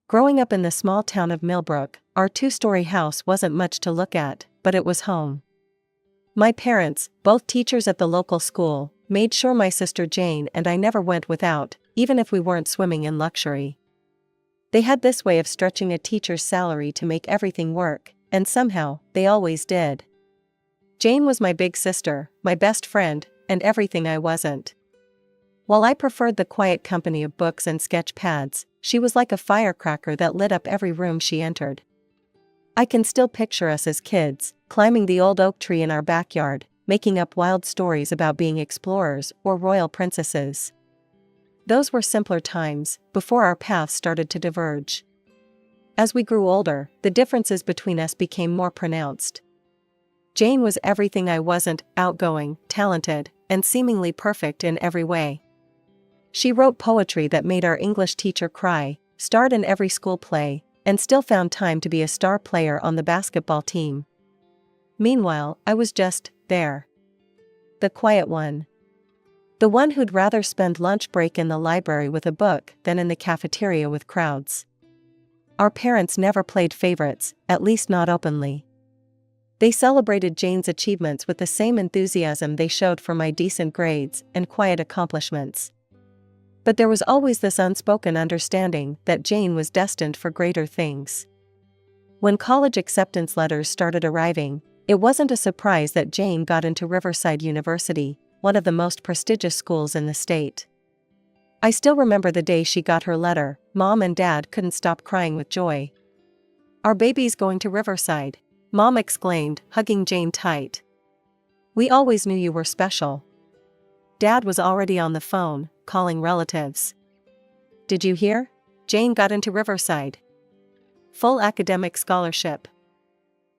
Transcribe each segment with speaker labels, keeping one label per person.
Speaker 1: Growing up in the small town of Millbrook, our two-story house wasn't much to look at, but it was home. My parents, both teachers at the local school, made sure my sister Jane and I never went without, even if we weren't swimming in luxury. They had this way of stretching a teacher's salary to make everything work, and somehow, they always did. Jane was my big sister, my best friend, and everything I wasn't. While I preferred the quiet company of books and sketch pads, she was like a firecracker that lit up every room she entered. I can still picture us as kids, climbing the old oak tree in our backyard, making up wild stories about being explorers or royal princesses. Those were simpler times, before our paths started to diverge. As we grew older, the differences between us became more pronounced. Jane was everything I wasn't: outgoing, talented, and seemingly perfect in every way. She wrote poetry that made our English teacher cry, starred in every school play, and still found time to be a star player on the basketball team. Meanwhile, I was just there. The quiet one. The one who'd rather spend lunch break in the library with a book than in the cafeteria with crowds. Our parents never played favorites, at least not openly. They celebrated Jane's achievements with the same enthusiasm they showed for my decent grades and quiet accomplishments. But there was always this unspoken understanding that Jane was destined for greater things. When college acceptance letters started arriving, it wasn't a surprise that Jane got into Riverside University, one of the most prestigious schools in the state. I still remember the day she got her letter. Mom and Dad couldn't stop crying with joy. "Our baby's going to Riverside," Mom exclaimed, hugging Jane tight. "We always knew you were special." Dad was already on the phone, calling relatives. "Did you hear? Jane got into Riverside. Full academic scholarship."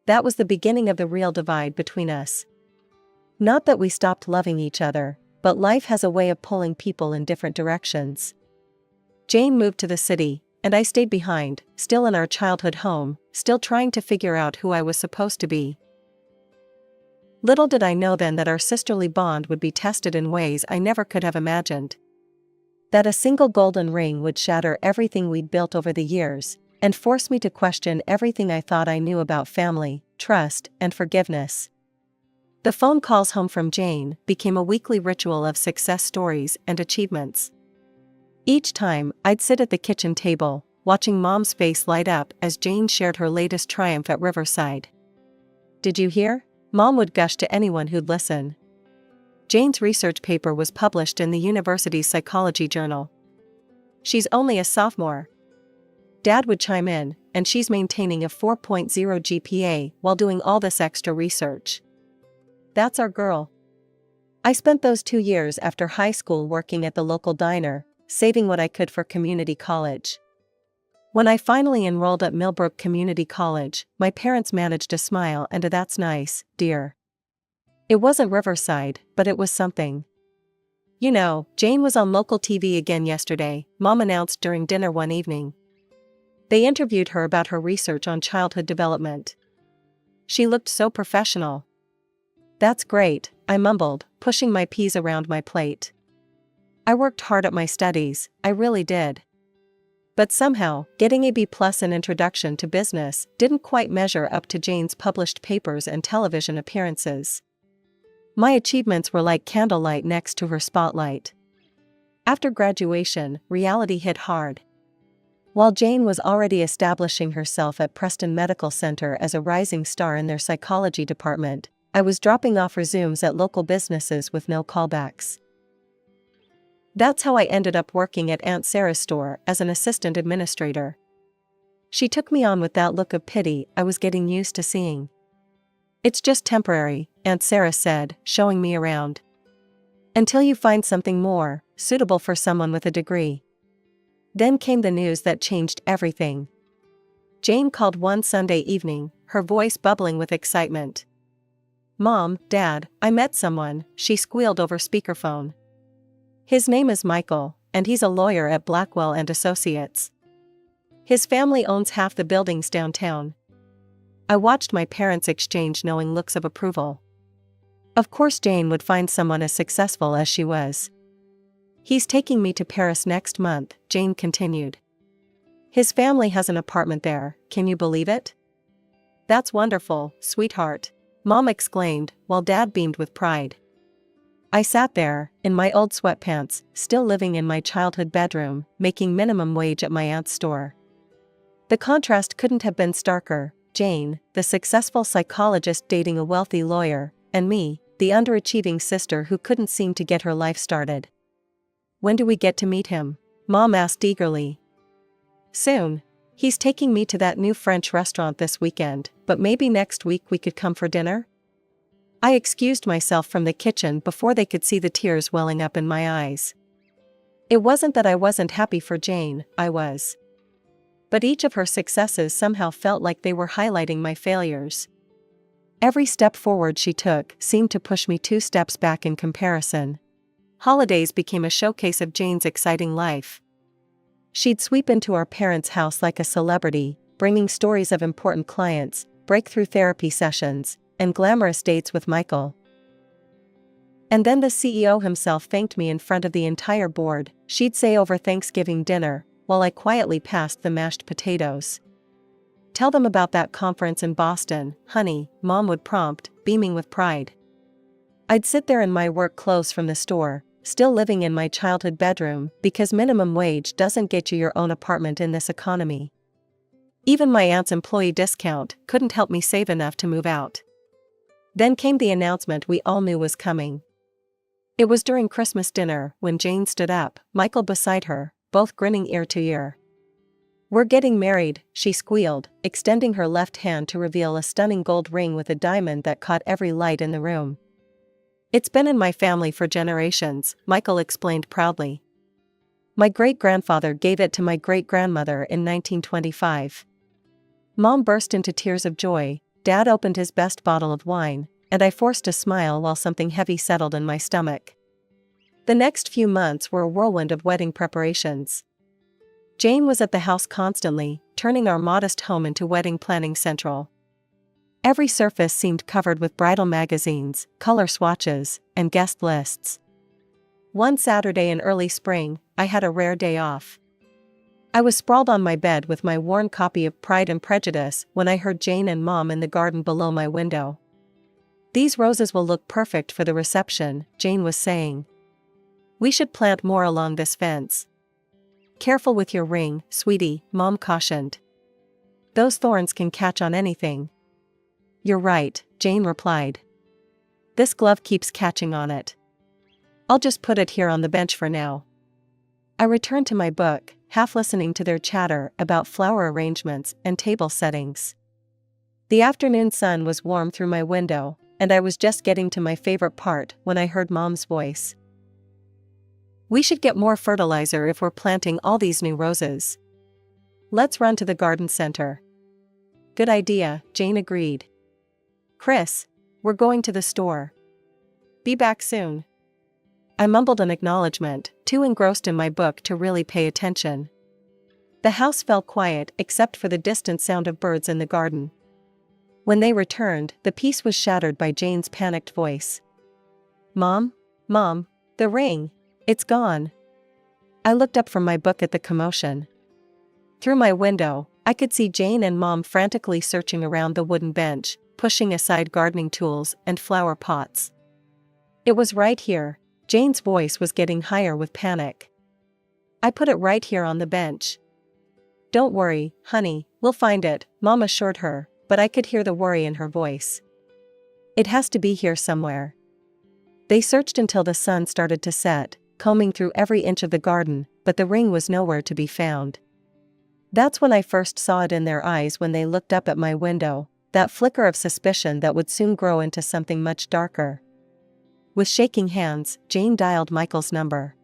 Speaker 1: That was the beginning of the real divide between us. Not that we stopped loving each other, but life has a way of pulling people in different directions. Jane moved to the city, and I stayed behind, still in our childhood home, still trying to figure out who I was supposed to be. Little did I know then that our sisterly bond would be tested in ways I never could have imagined. That a single golden ring would shatter everything we'd built over the years, and force me to question everything I thought I knew about family, trust, and forgiveness. The phone calls home from Jane became a weekly ritual of success stories and achievements. Each time, I'd sit at the kitchen table, watching Mom's face light up as Jane shared her latest triumph at Riverside. "Did you hear?" Mom would gush to anyone who'd listen. Jane's research paper was published in the university's psychology journal. "She's only a sophomore." Dad would chime in, "And she's maintaining a 4.0 GPA while doing all this extra research. That's our girl." I spent those 2 years after high school working at the local diner, saving what I could for community college. When I finally enrolled at Millbrook Community College, my parents managed a smile and a "That's nice, dear." It wasn't Riverside, but it was something. "You know, Jane was on local TV again yesterday," Mom announced during dinner one evening. They interviewed her about her research on childhood development. She looked so professional. "That's great," I mumbled, pushing my peas around my plate. I worked hard at my studies, I really did. But somehow, getting a B+ in Introduction to Business didn't quite measure up to Jane's published papers and television appearances. My achievements were like candlelight next to her spotlight. After graduation, reality hit hard. While Jane was already establishing herself at Preston Medical Center as a rising star in their psychology department, I was dropping off resumes at local businesses with no callbacks. That's how I ended up working at Aunt Sarah's store as an assistant administrator. She took me on with that look of pity I was getting used to seeing. "It's just temporary," Aunt Sarah said, showing me around. "Until you find something more suitable for someone with a degree." Then came the news that changed everything. Jane called one Sunday evening, her voice bubbling with excitement. "Mom, Dad, I met someone," she squealed over speakerphone. "His name is Michael, and he's a lawyer at Blackwell and Associates. His family owns half the buildings downtown." I watched my parents exchange knowing looks of approval. Of course Jane would find someone as successful as she was. "He's taking me to Paris next month," Jane continued. His family has an apartment there, can you believe it? That's wonderful, sweetheart, Mom exclaimed, while Dad beamed with pride. I sat there, in my old sweatpants, still living in my childhood bedroom, making minimum wage at my aunt's store. The contrast couldn't have been starker. Jane, the successful psychologist dating a wealthy lawyer, and me, the underachieving sister who couldn't seem to get her life started. When do we get to meet him? Mom asked eagerly. Soon. He's taking me to that new French restaurant this weekend, but maybe next week we could come for dinner? I excused myself from the kitchen before they could see the tears welling up in my eyes. It wasn't that I wasn't happy for Jane, I was. But each of her successes somehow felt like they were highlighting my failures. Every step forward she took seemed to push me 2 steps back in comparison. Holidays became a showcase of Jane's exciting life. She'd sweep into our parents' house like a celebrity, bringing stories of important clients, breakthrough therapy sessions, and glamorous dates with Michael. And then the CEO himself thanked me in front of the entire board, she'd say over Thanksgiving dinner, while I quietly passed the mashed potatoes. Tell them about that conference in Boston, honey, Mom would prompt, beaming with pride. I'd sit there in my work clothes from the store, still living in my childhood bedroom, because minimum wage doesn't get you your own apartment in this economy. Even my aunt's employee discount couldn't help me save enough to move out. Then came the announcement we all knew was coming. It was during Christmas dinner when Jane stood up, Michael beside her, both grinning ear to ear. We're getting married, she squealed, extending her left hand to reveal a stunning gold ring with a diamond that caught every light in the room. It's been in my family for generations, Michael explained proudly. My great-grandfather gave it to my great-grandmother in 1925. Mom burst into tears of joy, Dad opened his best bottle of wine, and I forced a smile while something heavy settled in my stomach. The next few months were a whirlwind of wedding preparations. Jane was at the house constantly, turning our modest home into wedding planning central. Every surface seemed covered with bridal magazines, color swatches, and guest lists. One Saturday in early spring, I had a rare day off. I was sprawled on my bed with my worn copy of Pride and Prejudice when I heard Jane and Mom in the garden below my window. These roses will look perfect for the reception, Jane was saying. We should plant more along this fence. Careful with your ring, sweetie, Mom cautioned. Those thorns can catch on anything. You're right, Jane replied. This glove keeps catching on it. I'll just put it here on the bench for now. I returned to my book, half listening to their chatter about flower arrangements and table settings. The afternoon sun was warm through my window, and I was just getting to my favorite part when I heard Mom's voice. We should get more fertilizer if we're planting all these new roses. Let's run to the garden center. Good idea, Jane agreed. Chris, we're going to the store. Be back soon. I mumbled an acknowledgement, too engrossed in my book to really pay attention. The house fell quiet except for the distant sound of birds in the garden. When they returned, the peace was shattered by Jane's panicked voice. Mom, the ring. It's gone. I looked up from my book at the commotion. Through my window, I could see Jane and Mom frantically searching around the wooden bench, pushing aside gardening tools and flower pots. It was right here. Jane's voice was getting higher with panic. I put it right here on the bench. Don't worry, honey, we'll find it, Mom assured her, but I could hear the worry in her voice. It has to be here somewhere. They searched until the sun started to set, combing through every inch of the garden, but the ring was nowhere to be found. That's when I first saw it in their eyes when they looked up at my window, that flicker of suspicion that would soon grow into something much darker. With shaking hands, Jane dialed Michael's number.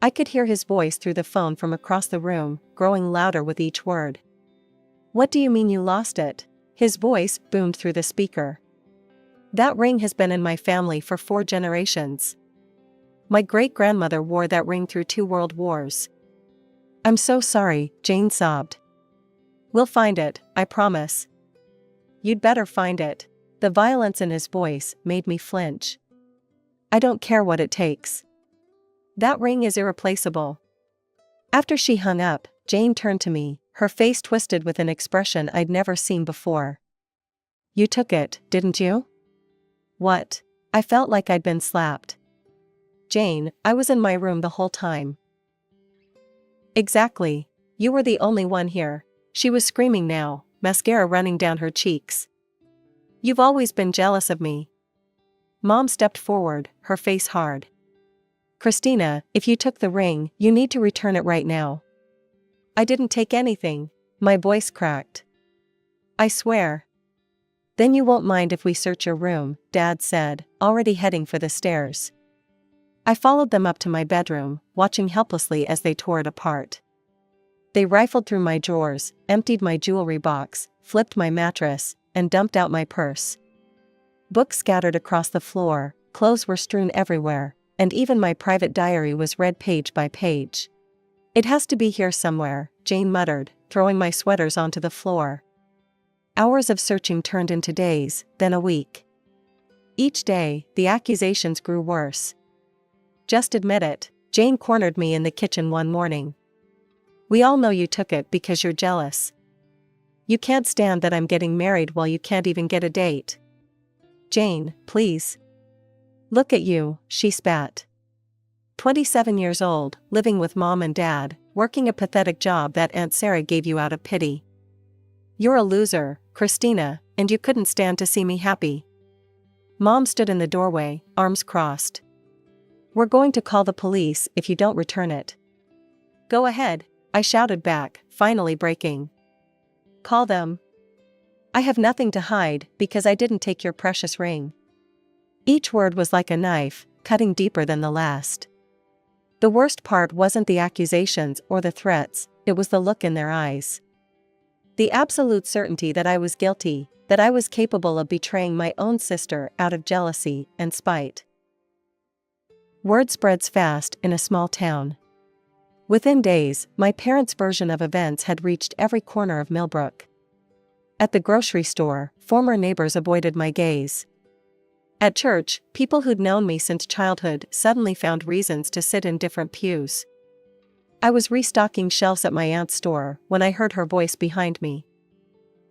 Speaker 1: I could hear his voice through the phone from across the room, growing louder with each word. What do you mean you lost it? His voice boomed through the speaker. That ring has been in my family for 4 generations. My great-grandmother wore that ring through 2 world wars. I'm so sorry, Jane sobbed. We'll find it, I promise. You'd better find it. The violence in his voice made me flinch. I don't care what it takes. That ring is irreplaceable. After she hung up, Jane turned to me, her face twisted with an expression I'd never seen before. You took it, didn't you? What? I felt like I'd been slapped. Jane, I was in my room the whole time. Exactly. You were the only one here. She was screaming now, mascara running down her cheeks. You've always been jealous of me. Mom stepped forward, her face hard. Christina, if you took the ring, you need to return it right now. I didn't take anything. My voice cracked. I swear. Then you won't mind if we search your room, Dad said, already heading for the stairs. I followed them up to my bedroom, watching helplessly as they tore it apart. They rifled through my drawers, emptied my jewelry box, flipped my mattress, and dumped out my purse. Books scattered across the floor, clothes were strewn everywhere, and even my private diary was read page by page. It has to be here somewhere, Jane muttered, throwing my sweaters onto the floor. Hours of searching turned into days, then a week. Each day, the accusations grew worse. Just admit it, Jane cornered me in the kitchen one morning. We all know you took it because you're jealous. You can't stand that I'm getting married while you can't even get a date. Jane, please. Look at you, she spat. 27 years old, living with Mom and Dad, working a pathetic job that Aunt Sarah gave you out of pity. You're a loser, Christina, and you couldn't stand to see me happy. Mom stood in the doorway, arms crossed. We're going to call the police if you don't return it. Go ahead, I shouted back, finally breaking. Call them. I have nothing to hide because I didn't take your precious ring. Each word was like a knife, cutting deeper than the last. The worst part wasn't the accusations or the threats, it was the look in their eyes. The absolute certainty that I was guilty, that I was capable of betraying my own sister out of jealousy and spite. Word spreads fast in a small town. Within days, my parents' version of events had reached every corner of Millbrook. At the grocery store, former neighbors avoided my gaze. At church, people who'd known me since childhood suddenly found reasons to sit in different pews. I was restocking shelves at my aunt's store when I heard her voice behind me.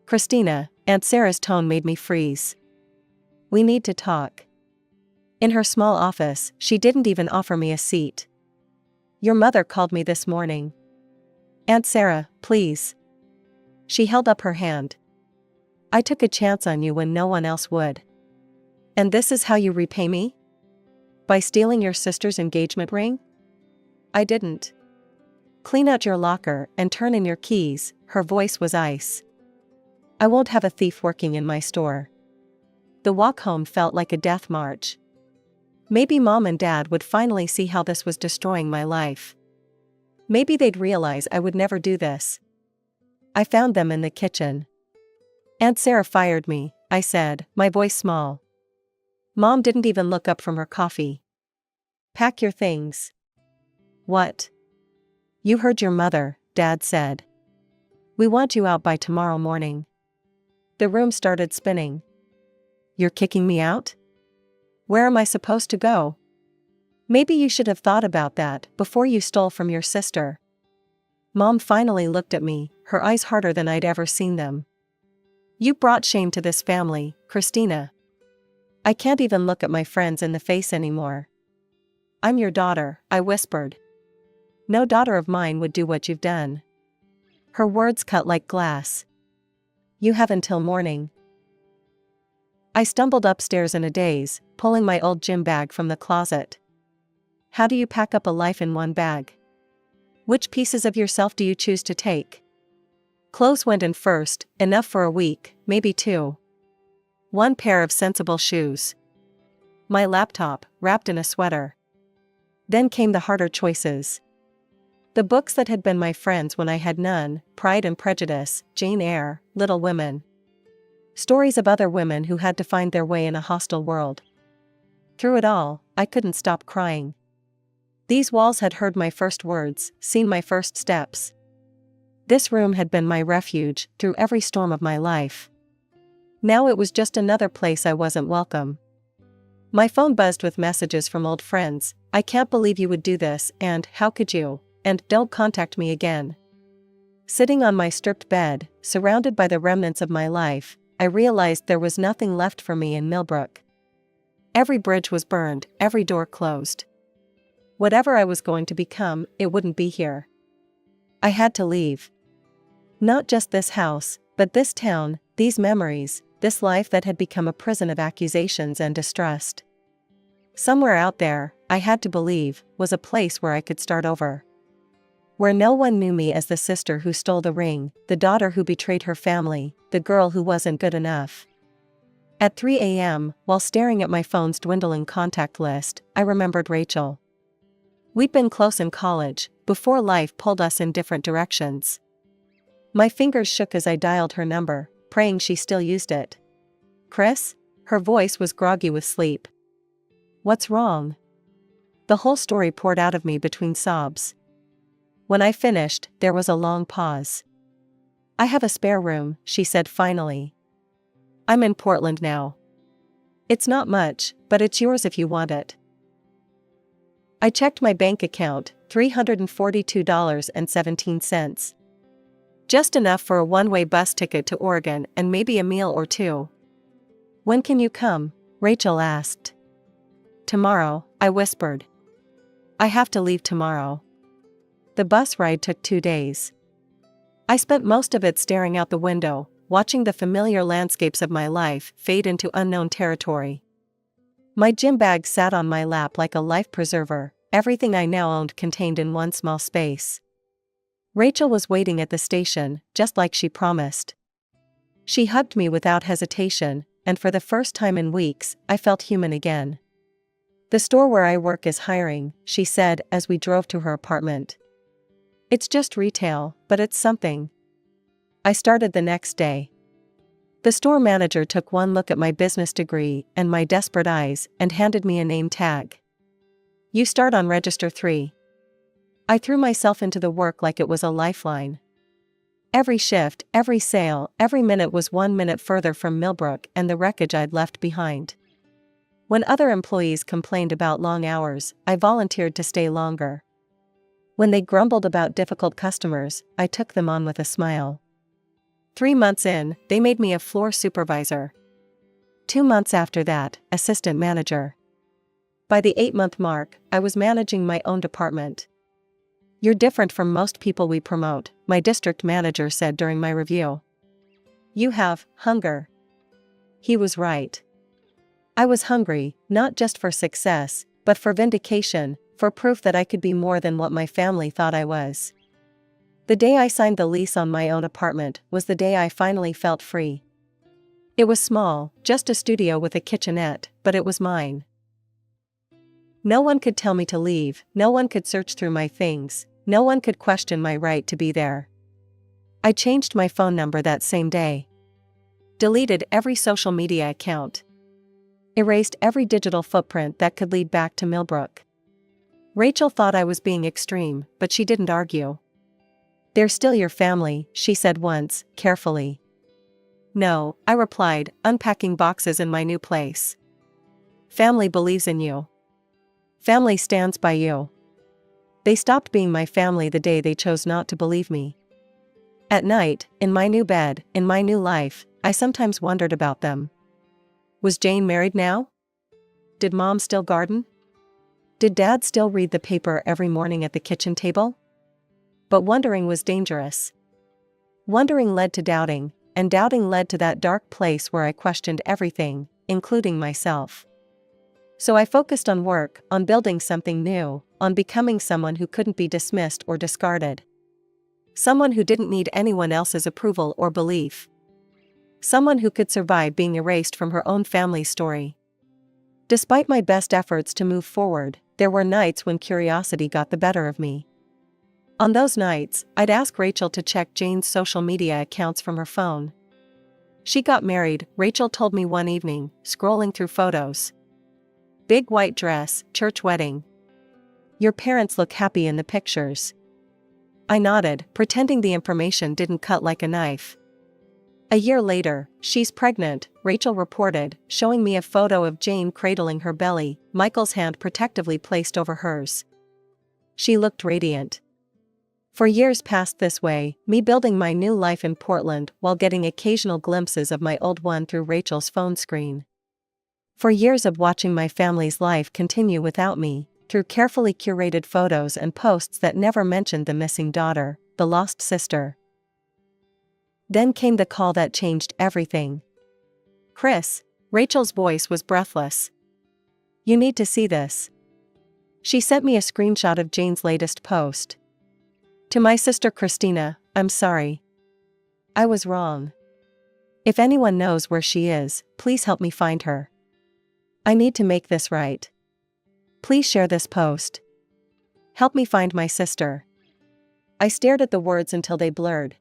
Speaker 1: Christina, Aunt Sarah's tone made me freeze. We need to talk. In her small office, she didn't even offer me a seat. Your mother called me this morning. Aunt Sarah, please. She held up her hand. I took a chance on you when no one else would. And this is how you repay me? By stealing your sister's engagement ring? I didn't. Clean out your locker and turn in your keys, her voice was ice. I won't have a thief working in my store. The walk home felt like a death march. Maybe Mom and Dad would finally see how this was destroying my life. Maybe they'd realize I would never do this. I found them in the kitchen. Aunt Sarah fired me, I said, my voice small. Mom didn't even look up from her coffee. Pack your things. What? You heard your mother, Dad said. We want you out by tomorrow morning. The room started spinning. You're kicking me out? Where am I supposed to go? Maybe you should have thought about that before you stole from your sister. Mom finally looked at me, her eyes harder than I'd ever seen them. You brought shame to this family, Christina. I can't even look at my friends in the face anymore. I'm your daughter, I whispered. No daughter of mine would do what you've done. Her words cut like glass. You have until morning. I stumbled upstairs in a daze, pulling my old gym bag from the closet. How do you pack up a life in one bag? Which pieces of yourself do you choose to take? Clothes went in first, enough for a week, maybe 2. 1 pair of sensible shoes. My laptop, wrapped in a sweater. Then came the harder choices. The books that had been my friends when I had none, Pride and Prejudice, Jane Eyre, Little Women. Stories of other women who had to find their way in a hostile world. Through it all, I couldn't stop crying. These walls had heard my first words, seen my first steps. This room had been my refuge through every storm of my life. Now it was just another place I wasn't welcome. My phone buzzed with messages from old friends. I can't believe you would do this, and how could you? And don't contact me again. Sitting on my stripped bed, surrounded by the remnants of my life, I realized there was nothing left for me in Millbrook. Every bridge was burned, every door closed. Whatever I was going to become, it wouldn't be here. I had to leave. Not just this house, but this town, these memories, this life that had become a prison of accusations and distrust. Somewhere out there, I had to believe, was a place where I could start over. Where no one knew me as the sister who stole the ring, the daughter who betrayed her family, the girl who wasn't good enough. At 3 a.m., while staring at my phone's dwindling contact list, I remembered Rachel. We'd been close in college, before life pulled us in different directions. My fingers shook as I dialed her number, praying she still used it. "Chris?" Her voice was groggy with sleep. "What's wrong?" The whole story poured out of me between sobs. When I finished, there was a long pause. "I have a spare room," she said finally. "I'm in Portland now. It's not much, but it's yours if you want it." I checked my bank account, $342.17. Just enough for a one-way bus ticket to Oregon and maybe a meal or two. "When can you come?" Rachel asked. "Tomorrow," I whispered. "I have to leave tomorrow." The bus ride took 2 days. I spent most of it staring out the window, watching the familiar landscapes of my life fade into unknown territory. My gym bag sat on my lap like a life preserver, everything I now owned contained in one small space. Rachel was waiting at the station, just like she promised. She hugged me without hesitation, and for the first time in weeks, I felt human again. "The store where I work is hiring," she said as we drove to her apartment. "It's just retail, but it's something." I started the next day. The store manager took one look at my business degree and my desperate eyes and handed me a name tag. "You start on Register 3. I threw myself into the work like it was a lifeline. Every shift, every sale, every minute was 1 minute further from Millbrook and the wreckage I'd left behind. When other employees complained about long hours, I volunteered to stay longer. When they grumbled about difficult customers, I took them on with a smile. 3 months in, they made me a floor supervisor. 2 months after that, assistant manager. By the 8-month mark, I was managing my own department. "You're different from most people we promote," my district manager said during my review. "You have hunger." He was right. I was hungry, not just for success, but for vindication, for proof that I could be more than what my family thought I was. The day I signed the lease on my own apartment was the day I finally felt free. It was small, just a studio with a kitchenette, but it was mine. No one could tell me to leave, no one could search through my things, no one could question my right to be there. I changed my phone number that same day. Deleted every social media account. Erased every digital footprint that could lead back to Millbrook. Rachel thought I was being extreme, but she didn't argue. "They're still your family," she said once, carefully. "No," I replied, unpacking boxes in my new place. "Family believes in you. Family stands by you." They stopped being my family the day they chose not to believe me. At night, in my new bed, in my new life, I sometimes wondered about them. Was Jane married now? Did Mom still garden? Did Dad still read the paper every morning at the kitchen table? But wondering was dangerous. Wondering led to doubting, and doubting led to that dark place where I questioned everything, including myself. So I focused on work, on building something new, on becoming someone who couldn't be dismissed or discarded. Someone who didn't need anyone else's approval or belief. Someone who could survive being erased from her own family's story. Despite my best efforts to move forward, there were nights when curiosity got the better of me. On those nights, I'd ask Rachel to check Jane's social media accounts from her phone. "She got married," Rachel told me one evening, scrolling through photos. "Big white dress, church wedding. Your parents look happy in the pictures." I nodded, pretending the information didn't cut like a knife. A year later, "She's pregnant," Rachel reported, showing me a photo of Jane cradling her belly, Michael's hand protectively placed over hers. She looked radiant. For years passed this way, me building my new life in Portland while getting occasional glimpses of my old one through Rachel's phone screen. For years of watching my family's life continue without me, through carefully curated photos and posts that never mentioned the missing daughter, the lost sister. Then came the call that changed everything. "Chris." Rachel's voice was breathless. "You need to see this." She sent me a screenshot of Jane's latest post. "To my sister Christina, I'm sorry. I was wrong. If anyone knows where she is, please help me find her. I need to make this right. Please share this post. Help me find my sister." I stared at the words until they blurred.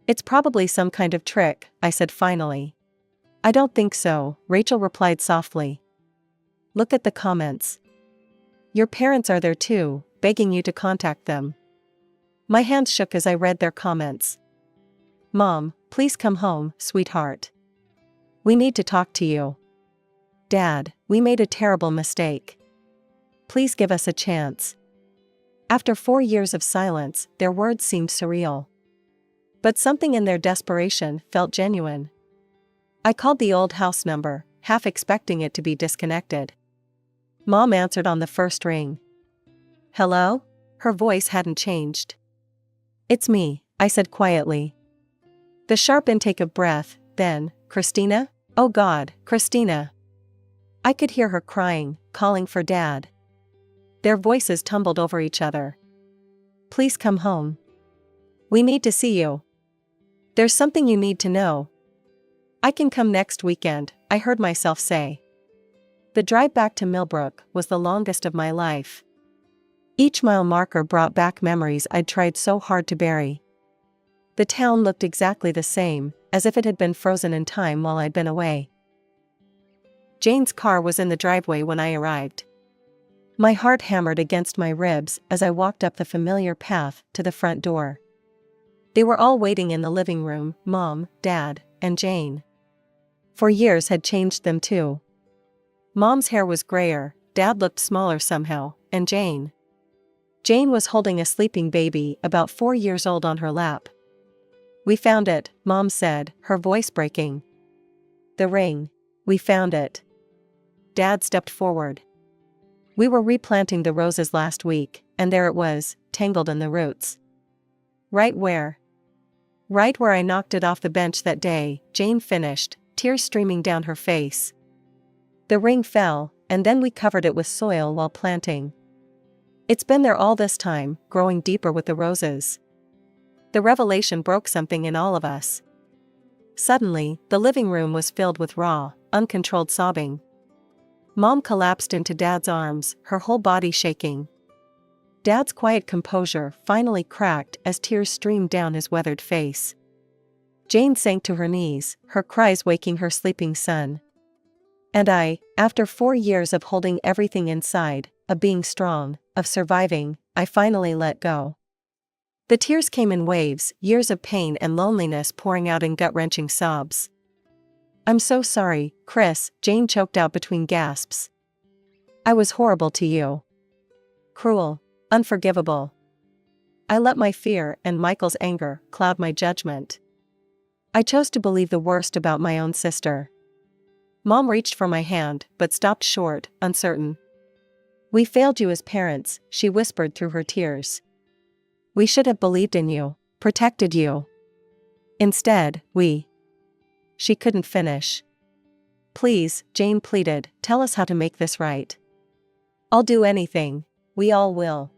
Speaker 1: "It's probably some kind of trick," I said finally. "I don't think so," Rachel replied softly. "Look at the comments. Your parents are there too, begging you to contact them." My hands shook as I read their comments. "Mom, please come home, sweetheart. We need to talk to you. Dad, we made a terrible mistake. Please give us a chance." After 4 years of silence, their words seemed surreal. But something in their desperation felt genuine. I called the old house number, half expecting it to be disconnected. Mom answered on the first ring. "Hello?" Her voice hadn't changed. "It's me," I said quietly. The sharp intake of breath, then, "Christina? Oh God, Christina." I could hear her crying, calling for Dad. Their voices tumbled over each other. "Please come home. We need to see you. There's something you need to know." "I can come next weekend," I heard myself say. The drive back to Millbrook was the longest of my life. Each mile marker brought back memories I'd tried so hard to bury. The town looked exactly the same, as if it had been frozen in time while I'd been away. Jane's car was in the driveway when I arrived. My heart hammered against my ribs as I walked up the familiar path to the front door. They were all waiting in the living room, Mom, Dad, and Jane. 4 years had changed them too. Mom's hair was grayer, Dad looked smaller somehow, and Jane was holding a sleeping baby about 4 years old on her lap. "We found it," Mom said, her voice breaking. "The ring. We found it." Dad stepped forward. "We were replanting the roses last week, and there it was, tangled in the roots." "Right where?" "Right where I knocked it off the bench that day," Jane finished, tears streaming down her face. "The ring fell, and then we covered it with soil while planting. It's been there all this time, growing deeper with the roses." The revelation broke something in all of us. Suddenly, the living room was filled with raw, uncontrolled sobbing. Mom collapsed into Dad's arms, her whole body shaking. Dad's quiet composure finally cracked as tears streamed down his weathered face. Jane sank to her knees, her cries waking her sleeping son. And I, after 4 years of holding everything inside, of being strong, of surviving, I finally let go. The tears came in waves, years of pain and loneliness pouring out in gut-wrenching sobs. "I'm so sorry, Chris," Jane choked out between gasps. "I was horrible to you. Cruel. Unforgivable. I let my fear and Michael's anger cloud my judgment. I chose to believe the worst about my own sister." Mom reached for my hand, but stopped short, uncertain. "We failed you as parents," she whispered through her tears. "We should have believed in you, protected you. Instead, we..." She couldn't finish. "Please," Jane pleaded, "tell us how to make this right. I'll do anything. We all will."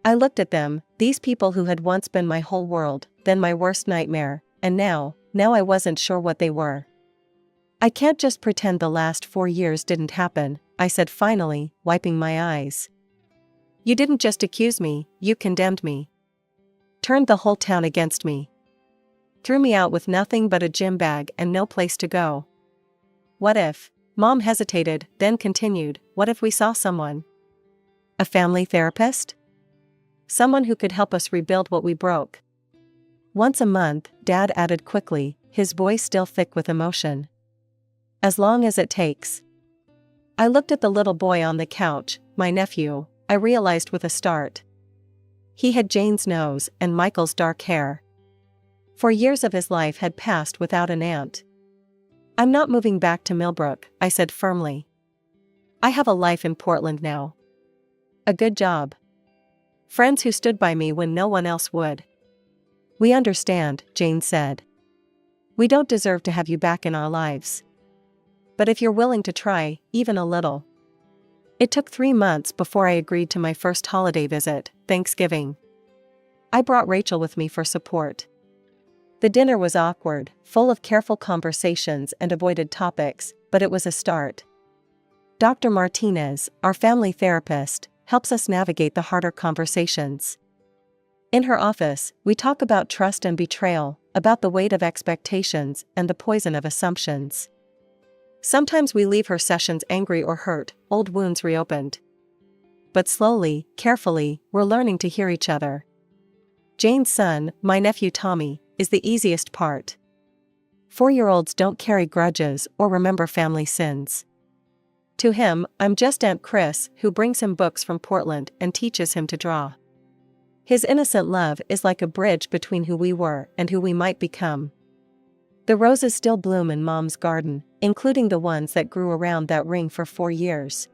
Speaker 1: I looked at them, these people who had once been my whole world, then my worst nightmare, and now I wasn't sure what they were. "I can't just pretend the last 4 years didn't happen," I said finally, wiping my eyes. "You didn't just accuse me, you condemned me. Turned the whole town against me. Threw me out with nothing but a gym bag and no place to go. What if..." Mom hesitated, then continued, "What if we saw someone? A family therapist? Someone who could help us rebuild what we broke." "Once a month," Dad added quickly, his voice still thick with emotion. "As long as it takes." I looked at the little boy on the couch, my nephew, I realized with a start. He had Jane's nose and Michael's dark hair. 4 years of his life had passed without an aunt. "I'm not moving back to Millbrook," I said firmly. "I have a life in Portland now. A good job. Friends who stood by me when no one else would." "We understand," Jane said. "We don't deserve to have you back in our lives. But if you're willing to try, even a little." It took 3 months before I agreed to my first holiday visit, Thanksgiving. I brought Rachel with me for support. The dinner was awkward, full of careful conversations and avoided topics, but it was a start. Dr. Martinez, our family therapist, helps us navigate the harder conversations. In her office, we talk about trust and betrayal, about the weight of expectations and the poison of assumptions. Sometimes we leave her sessions angry or hurt, old wounds reopened. But slowly, carefully, we're learning to hear each other. Jane's son, my nephew Tommy, is the easiest part. 4-year-olds don't carry grudges or remember family sins. To him, I'm just Aunt Chris, who brings him books from Portland and teaches him to draw. His innocent love is like a bridge between who we were and who we might become. The roses still bloom in Mom's garden, including the ones that grew around that ring for 4 years.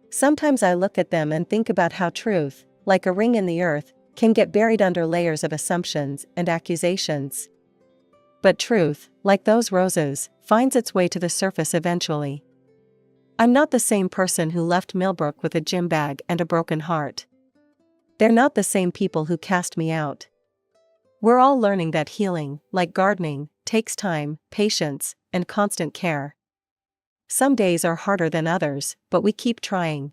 Speaker 1: Sometimes I look at them and think about how truth, like a ring in the earth, can get buried under layers of assumptions and accusations. But truth, like those roses, finds its way to the surface eventually. I'm not the same person who left Millbrook with a gym bag and a broken heart. They're not the same people who cast me out. We're all learning that healing, like gardening, takes time, patience, and constant care. Some days are harder than others, but we keep trying.